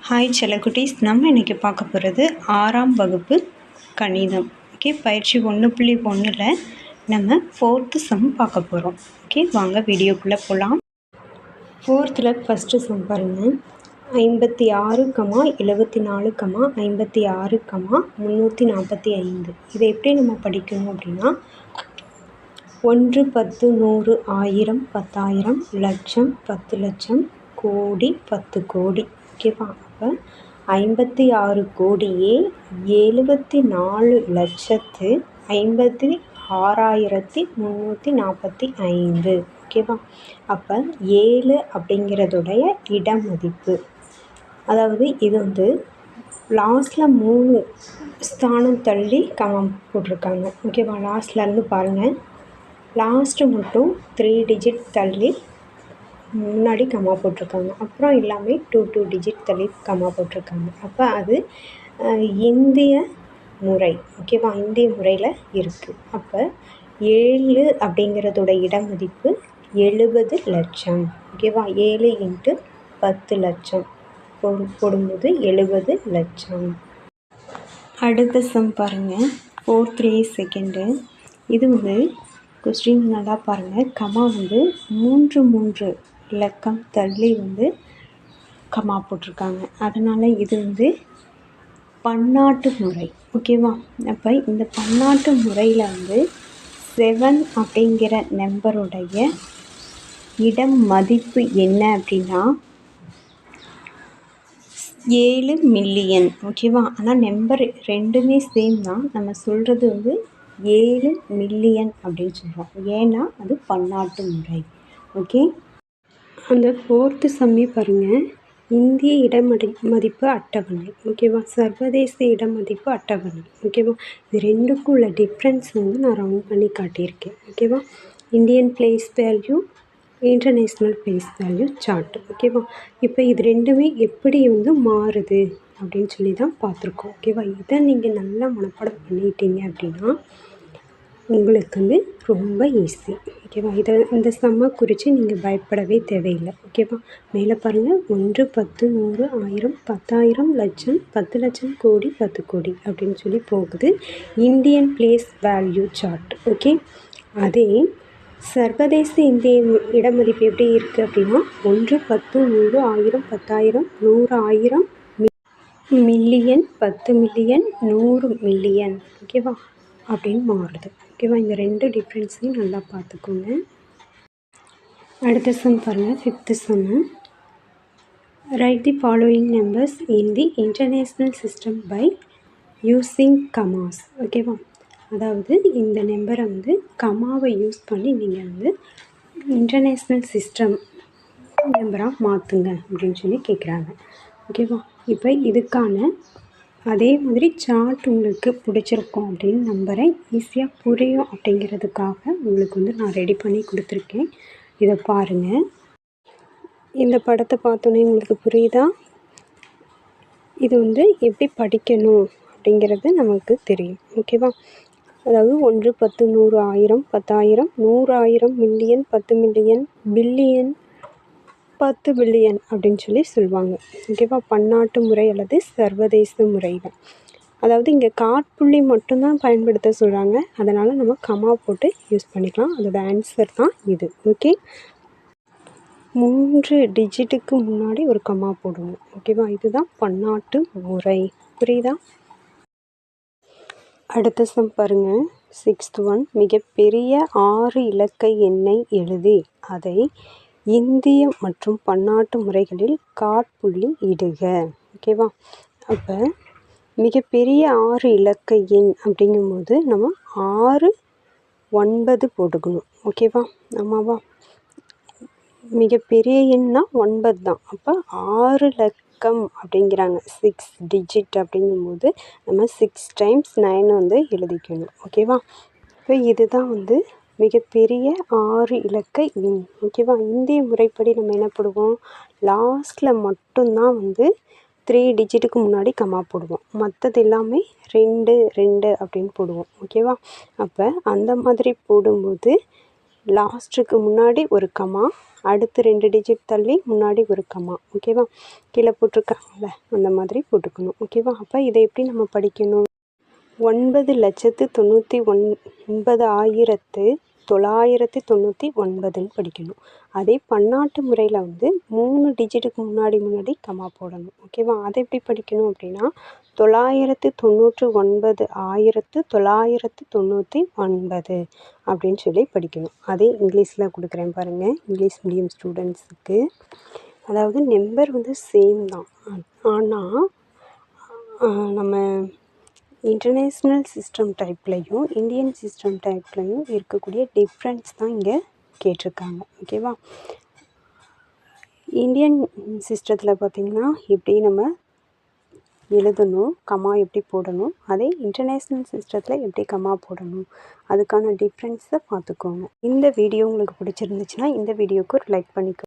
Hi செல்லக்குட்டீஸ், நம்ம இன்றைக்கி பார்க்க போகிறது 6ஆம் வகுப்பு கணிதம். ஓகே, பயிற்சி 1.1ல் நம்ம 4th சம் பார்க்க போகிறோம். ஓகே, வாங்க வீடியோக்குள்ளே போகலாம். 4th ஃபஸ்ட்டு சம் பாருங்கள். 56, 74, 56, 345. இதை எப்படி நம்ம படிக்கணும் அப்படின்னா 1, 10, 100, 1000, 10,000, லட்சம், 10 லட்சம், கோடி, 10 கோடி. ஓகேவா? அப்போ 56 கோடியே 74,56,345. ஓகேவா? அப்போ 7 அப்படிங்கிறதுடைய இடமதிப்பு, அதாவது இது வந்து லாஸ்ட்டில் 3 ஸ்தானம் தள்ளி கமா போட்டிருக்காங்க. ஓகேவா? லாஸ்ட்லேருந்து பாருங்கள், லாஸ்ட்டு மட்டும் 3 டிஜிட் தள்ளி முன்னாடி கமா போட்டிருக்காங்க. அப்புறம் எல்லாமே 2 டிஜிட் தள்ளி கமா போட்டிருக்காங்க. அப்போ அது இந்திய முறை. ஓகேவா? இந்திய முறையில் இருக்குது. அப்போ 7 அப்படிங்கிறதோட இடமதிப்பு 70 லட்சம். ஓகேவா? 7 × 10 லட்சம் போடும்போது 70 லட்சம். அடுத்த சம் பாருங்கள். 4th second. இது வந்து கொஸ்டின் நல்லா பாருங்கள். கமா வந்து 3 இலக்கம் தள்ளி வந்து கமா போட்டிருக்காங்க. அதனால் இது வந்து பன்னாட்டு முறை. ஓகேவா? அப்போ இந்த பன்னாட்டு முறையில் வந்து 7 அப்படிங்கிற நம்பருடைய இடம் மதிப்பு என்ன அப்படின்னா 7 மில்லியன். ஓகேவா? ஆனால் நம்பர் ரெண்டுமே சேம் தான். நம்ம சொல்கிறது வந்து 7 மில்லியன் அப்படின்னு சொல்கிறோம். ஏன்னா அது பன்னாட்டு முறை. ஓகே, அந்த 4th சம்மே பாருங்கள். இந்திய இடமதிப்பு அட்டவணை. ஓகேவா? சர்வதேச இடமதிப்பு அட்டவணை. ஓகேவா? இது ரெண்டுக்கும் உள்ள டிஃப்ரென்ஸ் வந்து நான் ரவுண்ட் பண்ணி காட்டியிருக்கேன். ஓகேவா? Indian place value, international place value chart. ஓகேவா? இப்போ இது ரெண்டுமே எப்படி வந்து மாறுது அப்படின்னு சொல்லி தான் பார்த்துருக்கோம். ஓகேவா? இதை நீங்கள் நல்லா மனப்பாடம் பண்ணிட்டீங்க அப்படின்னா உங்களுக்கு வந்து ரொம்ப ஈஸி. ஓகேவா? இந்த சம்மை குறித்து நீங்கள் பயப்படவே தேவையில்லை. ஓகேவா? மேலே பாருங்கள், 1, 10, 100, 1000, 10,000, லட்சம், 10 லட்சம், கோடி, 10 கோடி அப்படின்னு சொல்லி போகுது. Indian place value chart. Okay, அதே சர்வதேச இந்திய இடமதிப்பு எப்படி இருக்குது அப்படின்னா 1, 10, 100, 1000, 10,000, 100,000, மில்லியன், 10 மில்லியன், 100 மில்லியன். ஓகேவா? அப்படின்னு மாறுது. ஓகேவா? இந்த ரெண்டு டிஃப்ரென்ஸையும் நல்லா பார்த்துக்கோங்க. அடுத்த சம் பாருங்கள். 5th sum. Write the following numbers in the international system by using commas. ஓகேவா? அதாவது இந்த நம்பரை வந்து கமாவை யூஸ் பண்ணி நீங்கள் வந்து இன்டர்நேஷ்னல் சிஸ்டம் நம்பராக மாற்றுங்க அப்படின்னு சொல்லி கேட்குறாங்க. ஓகேவா? இப்போ இதுக்கான அதே மாதிரி சார்ட் உங்களுக்கு பிடிச்சிருக்கும் அப்படின்னு நம்புகிறேன். ஈஸியாக புரியும் அப்படிங்கிறதுக்காக உங்களுக்கு வந்து நான் ரெடி பண்ணி கொடுத்துருக்கேன். இதை பாருங்கள். இந்த படத்தை பார்த்தோன்னே உங்களுக்கு புரியுதா? இது வந்து எப்படி படிக்கணும் அப்படிங்கிறது நமக்கு தெரியும். ஓகேவா? அதாவது 1, 10, 100, 1000, 10,000, 100,000, மில்லியன், 10 மில்லியன், பில்லியன், 10 பில்லியன் அப்படின்னு சொல்லி சொல்லுவாங்க. ஓகேவா? பன்னாட்டு முறை அல்லது சர்வதேச முறையில். அதாவது இங்கே காற்புள்ளி மட்டும்தான் பயன்படுத்த சொல்கிறாங்க. அதனால் நம்ம கமா போட்டு யூஸ் பண்ணிக்கலாம். அதோட ஆன்சர் தான் இது. ஓகே, 3 டிஜிட்டுக்கு முன்னாடி ஒரு கமா போடணும். ஓகேவா? இதுதான் பன்னாட்டு முறை. புரியுதா? அடுத்த சம் பாருங்கள். 6th one. மிகப்பெரிய 6 இலக்க எண்ணை எழுதி அதை இந்திய மற்றும் பன்னாட்டு முறைகளில் காற்புள்ளி இடுக. ஓகேவா? அப்போ மிகப்பெரிய 6 இலக்க எண் அப்படிங்கும்போது நம்ம 6, 9 போட்டுக்கணும். ஓகேவா? ஆமாவா? மிகப்பெரிய எண்ணா 9 தான். அப்போ 6 இலக்கம் அப்படிங்கிறாங்க. 6 டிஜிட் அப்படிங்கும்போது நம்ம 6 × 9 வந்து எழுதிக்கணும். ஓகேவா? இப்போ இதுதான் வந்து மிகப்பெரிய 6 இலக்க எண். ஓகேவா? இந்திய முறைப்படி நம்ம என்ன போடுவோம்? லாஸ்ட்டில் மட்டும்தான் வந்து 3 டிஜிட்டுக்கு முன்னாடி கமா போடுவோம். மற்றது எல்லாமே 2 2 அப்படின்னு போடுவோம். ஓகேவா? அப்போ அந்த மாதிரி போடும்போது லாஸ்ட்டுக்கு முன்னாடி ஒரு கமா, அடுத்து 2 டிஜிட் தள்ளி முன்னாடி ஒரு கமா. ஓகேவா? கீழே போட்டிருக்காங்கல்ல அந்த மாதிரி போட்டுக்கணும். ஓகேவா? அப்போ இதை எப்படி நம்ம படிக்கணும்? 9,99,999ன்னு படிக்கணும். அதே பன்னாட்டு முறையில் வந்து 3 டிஜிட்டுக்கு முன்னாடி கமா போடணும். ஓகேவா? அதை எப்படி படிக்கணும் அப்படின்னா 999,1999 அப்படின்னு சொல்லி படிக்கணும். அதே இங்கிலீஷில் கொடுக்குறேன் பாருங்கள், இங்கிலீஷ் மீடியம் ஸ்டூடெண்ட்ஸுக்கு. அதாவது நம்பர் வந்து சேம் தான், ஆனால் நம்ம இன்டர்நேஷ்னல் சிஸ்டம் டைப்லையும் இந்தியன் சிஸ்டம் டைப்லையும் இருக்கக்கூடிய டிஃப்ரென்ஸ் தான் இங்கே கேட்டிருக்காங்க. ஓகேவா? இந்தியன் சிஸ்டத்தில் பார்த்திங்கன்னா எப்படி நம்ம எழுதணும், கமா எப்படி போடணும், அதே இன்டர்நேஷ்னல் சிஸ்டத்தில் எப்படி கமா போடணும், அதுக்கான டிஃப்ரென்ஸை பார்த்துக்கோங்க. இந்த வீடியோ உங்களுக்கு பிடிச்சிருந்துச்சுன்னா இந்த வீடியோவுக்கு ஒரு லைக் பண்ணிக்கோங்க.